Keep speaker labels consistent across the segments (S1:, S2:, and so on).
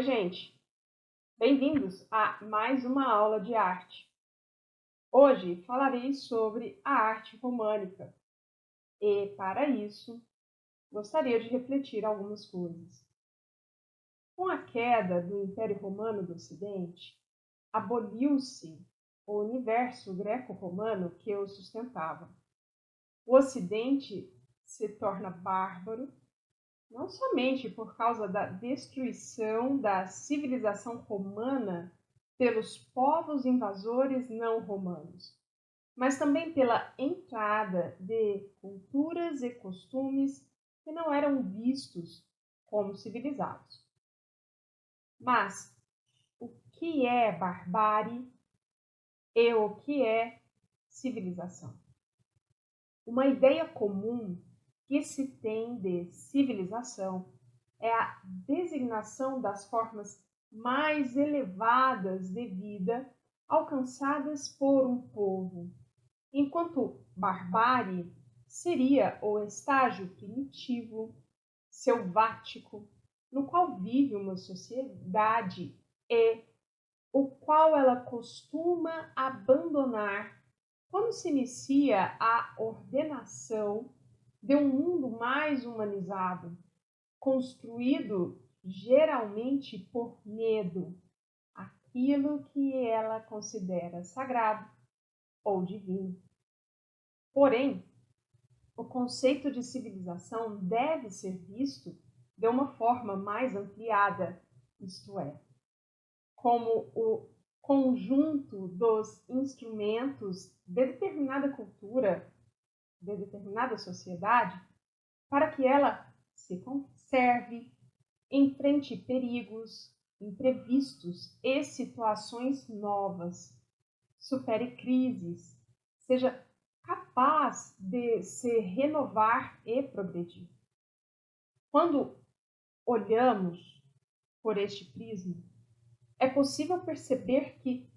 S1: Oi, gente! Bem-vindos a mais uma aula de arte. Hoje falarei sobre a arte românica e, para isso, gostaria de refletir algumas coisas. Com a queda do Império Romano do Ocidente, aboliu-se o universo greco-romano que o sustentava. O Ocidente se torna bárbaro, não somente por causa da destruição da civilização romana pelos povos invasores não romanos, mas também pela entrada de culturas e costumes que não eram vistos como civilizados. Mas o que é barbárie e o que é civilização? Uma ideia comum que se tem de civilização é a designação das formas mais elevadas de vida alcançadas por um povo, enquanto barbárie seria o estágio primitivo, selvático, no qual vive uma sociedade e o qual ela costuma abandonar quando se inicia a ordenação de um mundo mais humanizado, construído geralmente por medo, aquilo que ela considera sagrado ou divino. Porém, o conceito de civilização deve ser visto de uma forma mais ampliada, isto é, como o conjunto dos instrumentos de determinada cultura, de determinada sociedade, para que ela se conserve, enfrente perigos, imprevistos e situações novas, supere crises, seja capaz de se renovar e progredir. Quando olhamos por este prisma, é possível perceber que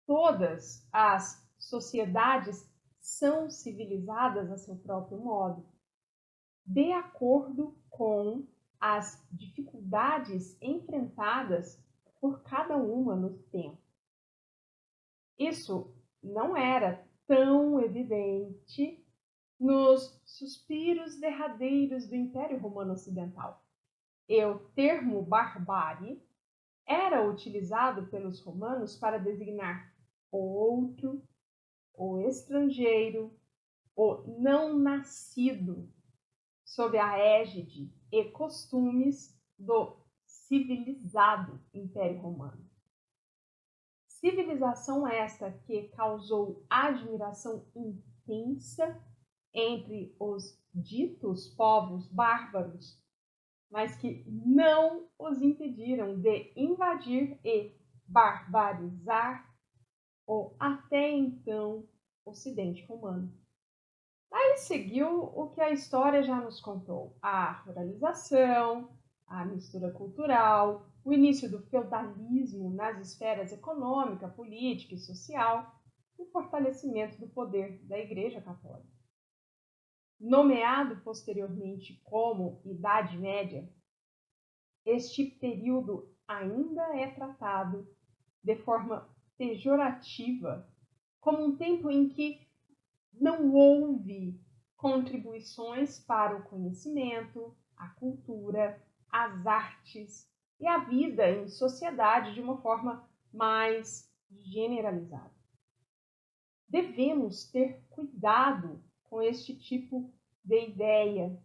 S1: todas as sociedades são civilizadas a seu próprio modo, de acordo com as dificuldades enfrentadas por cada uma no tempo. Isso não era tão evidente nos suspiros derradeiros do Império Romano Ocidental. E o termo barbárie era utilizado pelos romanos para designar o outro, o estrangeiro, o não nascido, sob a égide e costumes do civilizado Império Romano. Civilização esta que causou admiração intensa entre os ditos povos bárbaros, mas que não os impediram de invadir e barbarizar o até então Ocidente romano. Daí seguiu o que a história já nos contou: a ruralização, a mistura cultural, o início do feudalismo nas esferas econômica, política e social, e o fortalecimento do poder da Igreja Católica. Nomeado posteriormente como Idade Média, este período ainda é tratado de forma pejorativa como um tempo em que não houve contribuições para o conhecimento, a cultura, as artes e a vida em sociedade de uma forma mais generalizada. Devemos ter cuidado com este tipo de ideia,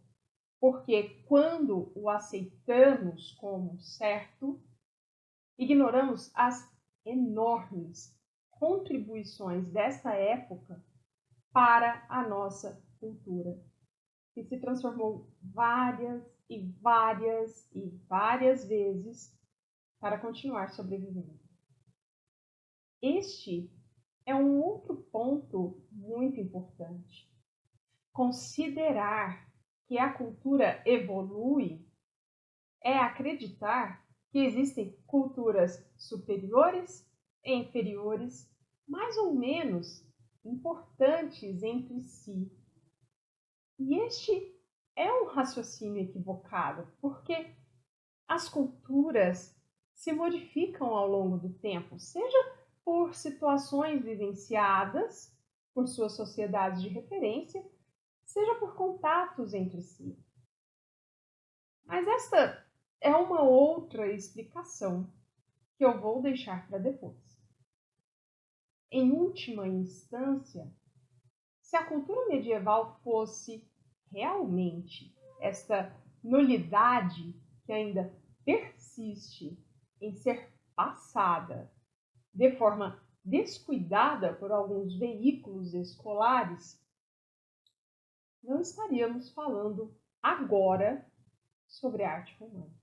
S1: porque quando o aceitamos como certo, ignoramos as enormes contribuições dessa época para a nossa cultura, que se transformou várias vezes para continuar sobrevivendo. Este é um outro ponto muito importante. Considerar que a cultura evolui é acreditar que existem culturas superiores e inferiores, mais ou menos importantes entre si. E este é um raciocínio equivocado, porque as culturas se modificam ao longo do tempo, seja por situações vivenciadas por suas sociedades de referência, seja por contatos entre si. Mas esta é uma outra explicação que eu vou deixar para depois. Em última instância, se a cultura medieval fosse realmente esta nulidade que ainda persiste em ser passada de forma descuidada por alguns veículos escolares, não estaríamos falando agora sobre a arte romana.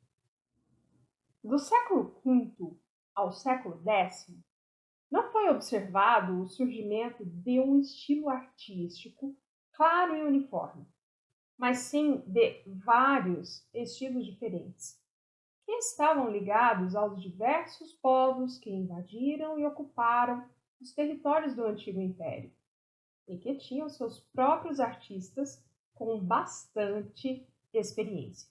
S1: Do século V ao século X, não foi observado o surgimento de um estilo artístico claro e uniforme, mas sim de vários estilos diferentes, que estavam ligados aos diversos povos que invadiram e ocuparam os territórios do antigo império, e que tinham seus próprios artistas com bastante experiência.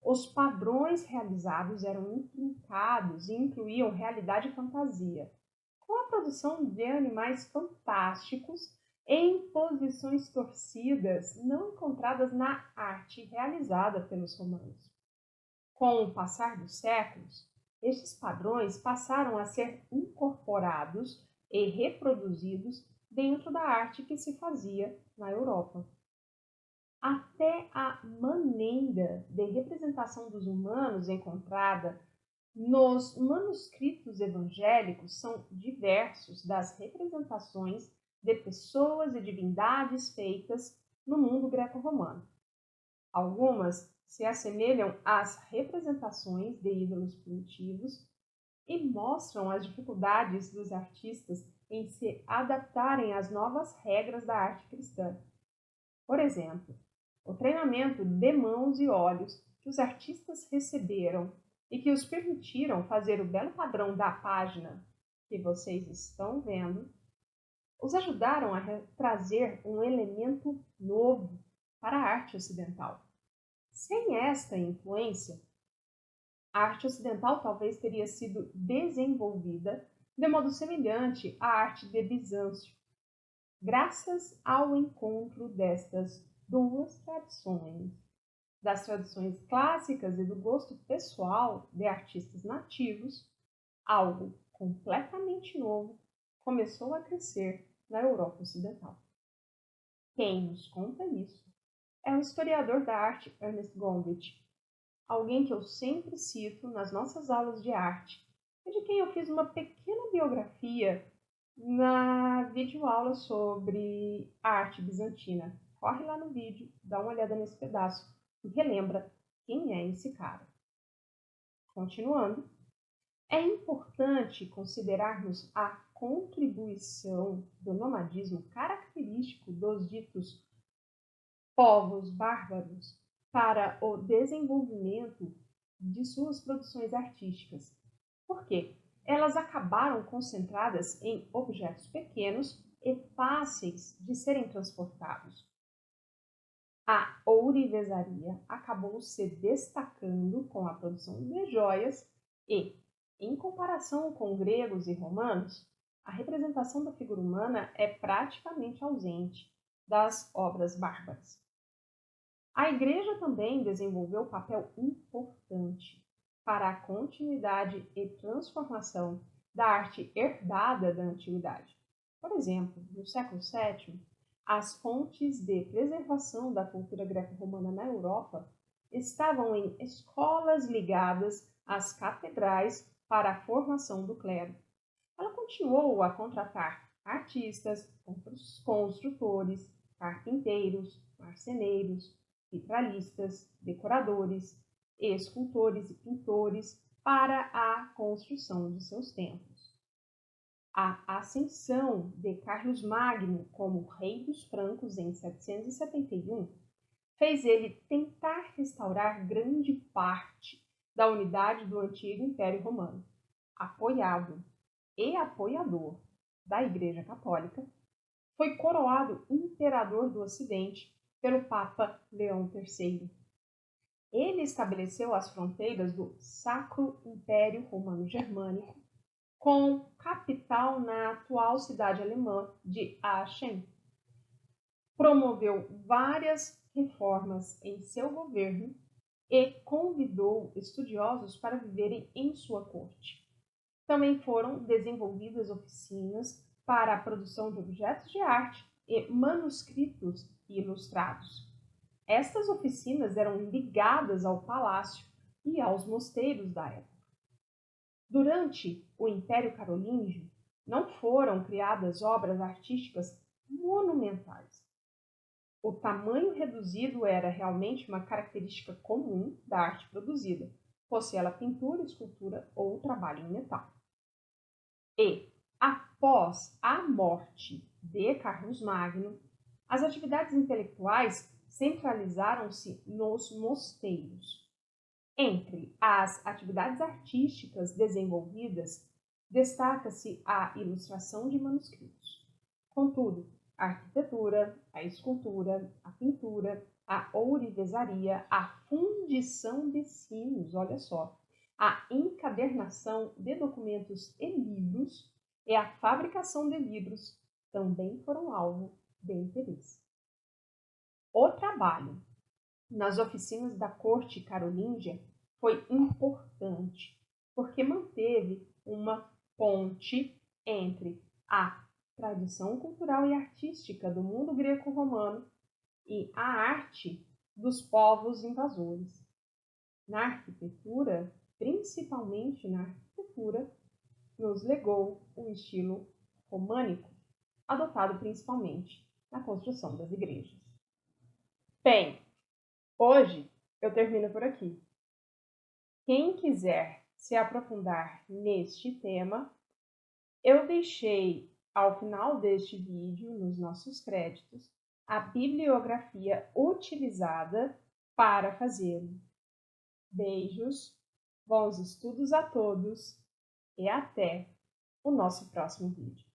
S1: Os padrões realizados eram intrincados e incluíam realidade e fantasia, com a produção de animais fantásticos em posições torcidas não encontradas na arte realizada pelos romanos. Com o passar dos séculos, estes padrões passaram a ser incorporados e reproduzidos dentro da arte que se fazia na Europa. Até a maneira de representação dos humanos encontrada nos manuscritos evangélicos são diversos das representações de pessoas e divindades feitas no mundo greco-romano. Algumas se assemelham às representações de ídolos primitivos e mostram as dificuldades dos artistas em se adaptarem às novas regras da arte cristã. Por exemplo, o treinamento de mãos e olhos que os artistas receberam e que os permitiram fazer o belo padrão da página que vocês estão vendo, os ajudaram a trazer um elemento novo para a arte ocidental. Sem esta influência, a arte ocidental talvez teria sido desenvolvida de modo semelhante à arte de Bizâncio, graças ao encontro destas duas tradições, das tradições clássicas e do gosto pessoal de artistas nativos, algo completamente novo começou a crescer na Europa Ocidental. Quem nos conta isso é o historiador da arte Ernest Gombrich, alguém que eu sempre cito nas nossas aulas de arte e de quem eu fiz uma pequena biografia na videoaula sobre a arte bizantina. Corre lá no vídeo, dá uma olhada nesse pedaço e relembra quem é esse cara. Continuando, é importante considerarmos a contribuição do nomadismo característico dos ditos povos bárbaros para o desenvolvimento de suas produções artísticas. Por quê? Elas acabaram concentradas em objetos pequenos e fáceis de serem transportados. A ourivesaria acabou se destacando com a produção de joias e, em comparação com gregos e romanos, a representação da figura humana é praticamente ausente das obras bárbaras. A Igreja também desenvolveu papel importante para a continuidade e transformação da arte herdada da Antiguidade. Por exemplo, no século VII, as fontes de preservação da cultura greco-romana na Europa estavam em escolas ligadas às catedrais para a formação do clero. Ela continuou a contratar artistas, construtores, carpinteiros, marceneiros, vitralistas, decoradores, escultores e pintores para a construção de seus templos. A ascensão de Carlos Magno como rei dos francos em 771 fez ele tentar restaurar grande parte da unidade do antigo Império Romano, apoiado e apoiador da Igreja Católica, foi coroado imperador do Ocidente pelo Papa Leão III. Ele estabeleceu as fronteiras do Sacro Império Romano-Germânico, com capital na atual cidade alemã de Aachen. Promoveu várias reformas em seu governo e convidou estudiosos para viverem em sua corte. Também foram desenvolvidas oficinas para a produção de objetos de arte e manuscritos ilustrados. Estas oficinas eram ligadas ao palácio e aos mosteiros da época. Durante o Império Carolíngio, não foram criadas obras artísticas monumentais. O tamanho reduzido era realmente uma característica comum da arte produzida, fosse ela pintura, escultura ou trabalho em metal. E, após a morte de Carlos Magno, as atividades intelectuais centralizaram-se nos mosteiros. Entre as atividades artísticas desenvolvidas, destaca-se a ilustração de manuscritos. Contudo, a arquitetura, a escultura, a pintura, a ourivesaria, a fundição de sinos, olha só, a encadernação de documentos e livros e a fabricação de livros também foram alvo de interesse. O trabalho nas oficinas da corte carolíngia foi importante, porque manteve uma ponte entre a tradição cultural e artística do mundo greco-romano e a arte dos povos invasores. Na arquitetura, principalmente na arquitetura, nos legou o estilo românico, adotado principalmente na construção das igrejas. Bem, hoje eu termino por aqui. Quem quiser se aprofundar neste tema, eu deixei ao final deste vídeo, nos nossos créditos, a bibliografia utilizada para fazê-lo. Beijos, bons estudos a todos e até o nosso próximo vídeo.